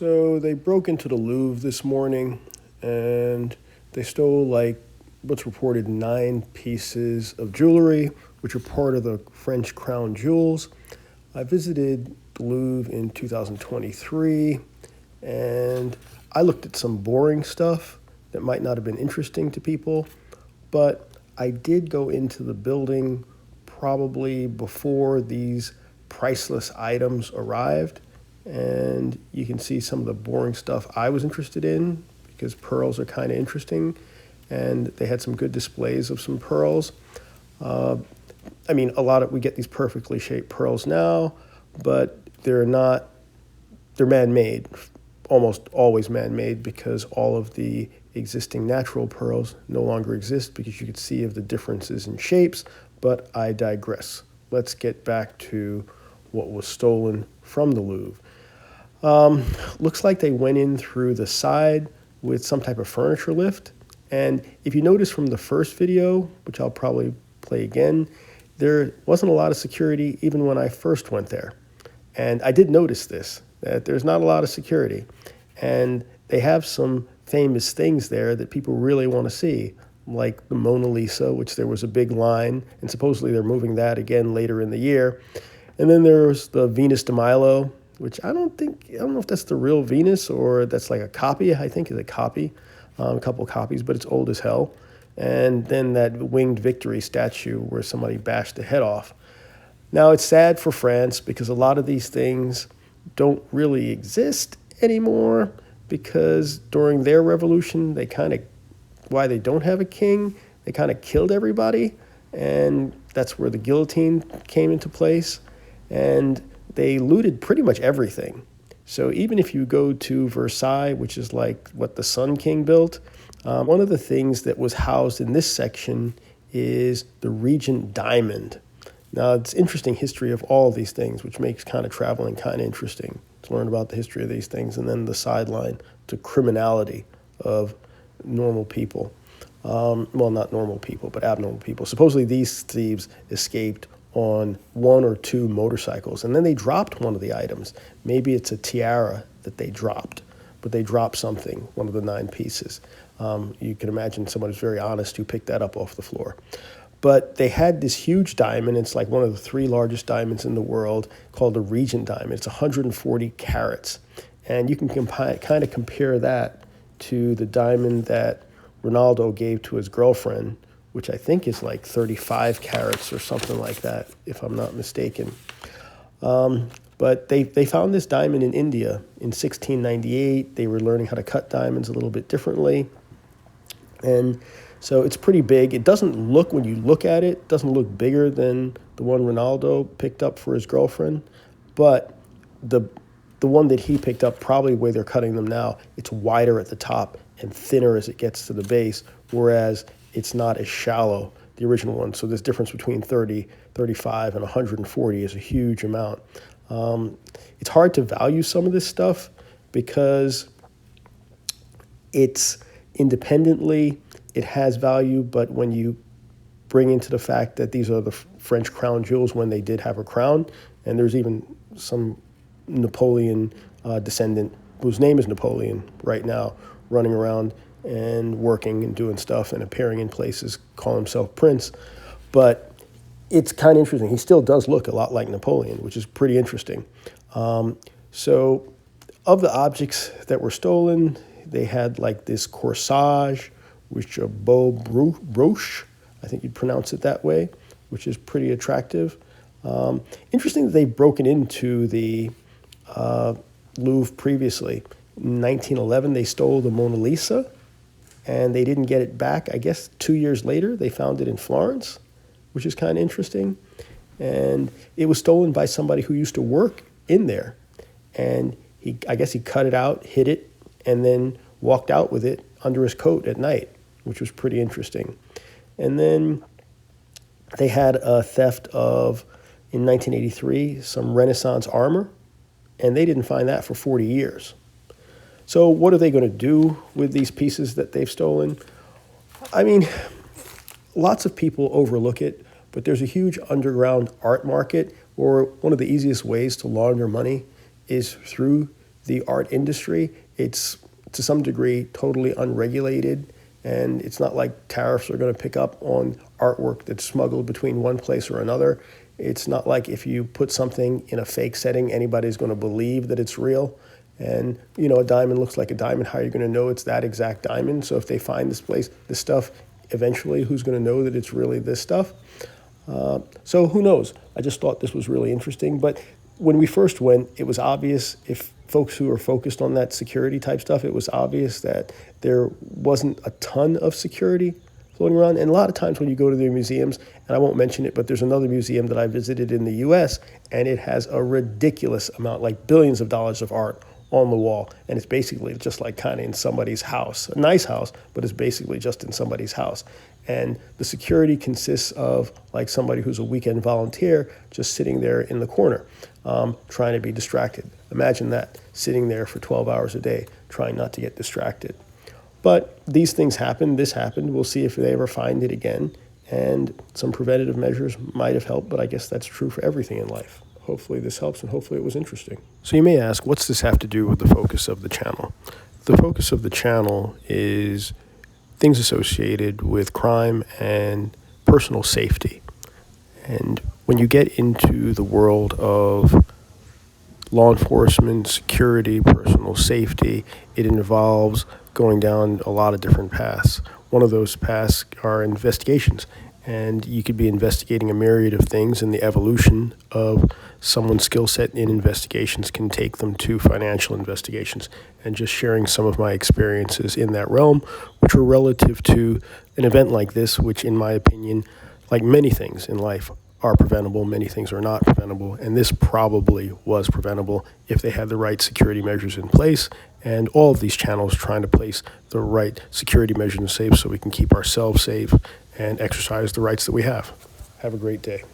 So they broke into the Louvre this morning and they stole like what's reported 9 pieces of jewelry, which are part of the French crown jewels. I visited the Louvre in 2023 and I looked at some boring stuff that might not have been interesting to people, but I did go into the building probably before these priceless items arrived. And you can see some of the boring stuff I was interested in because pearls are kind of interesting. And they had some good displays of some pearls. We get these perfectly shaped pearls now, but they're man-made, almost always man-made, because all of the existing natural pearls no longer exist because you could see of the differences in shapes, but I digress. Let's get back to what was stolen from the Louvre. Looks like they went in through the side with some type of furniture lift. And if you notice from the first video, which I'll probably play again, there wasn't a lot of security even when I first went there. And I did notice this, that there's not a lot of security. And they have some famous things there that people really want to see, like the Mona Lisa, which there was a big line, and supposedly they're moving that again later in the year. And then there's the Venus de Milo, which I don't know if that's the real Venus or that's like a copy. I think it's a copy, a couple of copies, but it's old as hell. And then that winged victory statue where somebody bashed the head off. Now, it's sad for France because a lot of these things don't really exist anymore because during their revolution, why they don't have a king, they kind of killed everybody. And that's where the guillotine came into place. And they looted pretty much everything. So even if you go to Versailles, which is like what the Sun King built, one of the things that was housed in this section is the Regent Diamond. Now, it's interesting history of all of these things, which makes kind of traveling kind of interesting to learn about the history of these things, and then the sideline to criminality of normal people. Not normal people, but abnormal people. Supposedly these thieves escaped on 1 or 2 motorcycles, and then they dropped one of the items. Maybe it's a tiara that they dropped, but they dropped something, one of the 9 pieces. You can imagine someone who's very honest who picked that up off the floor. But they had this huge diamond. It's like one of the 3 largest diamonds in the world, called the Regent Diamond. It's 140 carats. And you can kind of compare that to the diamond that Ronaldo gave to his girlfriend, which I think is like 35 carats or something like that, if I'm not mistaken. But they found this diamond in India in 1698. They were learning how to cut diamonds a little bit differently. And so it's pretty big. It doesn't look, when you look at it, doesn't look bigger than the one Ronaldo picked up for his girlfriend. But the one that he picked up, probably the way they're cutting them now, it's wider at the top and thinner as it gets to the base, whereas it's not as shallow, the original one. So this difference between 30, 35, and 140 is a huge amount. It's hard to value some of this stuff because it's independently, it has value, but when you bring into the fact that these are the French crown jewels when they did have a crown, and there's even some Napoleon descendant whose name is Napoleon right now, running around and working and doing stuff and appearing in places, calling himself Prince. But it's kind of interesting. He still does look a lot like Napoleon, which is pretty interesting. So of the objects that were stolen, they had like this corsage, which a beau brooch, I think you'd pronounce it that way, which is pretty attractive. Interesting that they've broken into the Louvre previously. In 1911, they stole the Mona Lisa, and they didn't get it back. I guess 2 years later, they found it in Florence, which is kind of interesting. And it was stolen by somebody who used to work in there. And I guess he cut it out, hid it, and then walked out with it under his coat at night, which was pretty interesting. And then they had a theft of, in 1983, some Renaissance armor, and they didn't find that for 40 years. So what are they going to do with these pieces that they've stolen? I mean, lots of people overlook it, but there's a huge underground art market, or one of the easiest ways to launder money is through the art industry, it's to some degree totally unregulated, and it's not like tariffs are going to pick up on artwork that's smuggled between one place or another. It's not like if you put something in a fake setting, anybody's going to believe that it's real. And, a diamond looks like a diamond. How are you going to know it's that exact diamond? So if they find this stuff, eventually, who's going to know that it's really this stuff? So who knows? I just thought this was really interesting. But when we first went, it was obvious, if folks who are focused on that security type stuff, it was obvious that there wasn't a ton of security floating around. And a lot of times when you go to the museums, and I won't mention it, but there's another museum that I visited in the US, and it has a ridiculous amount, like billions of dollars of art on the wall. And it's basically just like kind of in somebody's house, a nice house, but it's basically just in somebody's house. And the security consists of like somebody who's a weekend volunteer just sitting there in the corner, trying to be distracted. Imagine that, sitting there for 12 hours a day, trying not to get distracted. But these things happen. This happened. We'll see if they ever find it again. And some preventative measures might have helped, but I guess that's true for everything in life. Hopefully this helps, and hopefully it was interesting. So you may ask, what's this have to do with the focus of the channel? The focus of the channel is things associated with crime and personal safety. And when you get into the world of law enforcement, security, personal safety, it involves going down a lot of different paths. One of those paths are investigations. And you could be investigating a myriad of things, and the evolution of someone's skill set in investigations can take them to financial investigations. And just sharing some of my experiences in that realm, which were relative to an event like this, which in my opinion, like many things in life, are preventable, many things are not preventable, and this probably was preventable if they had the right security measures in place, and all of these channels trying to place the right security measures in safe so we can keep ourselves safe and exercise the rights that we have. Have a great day.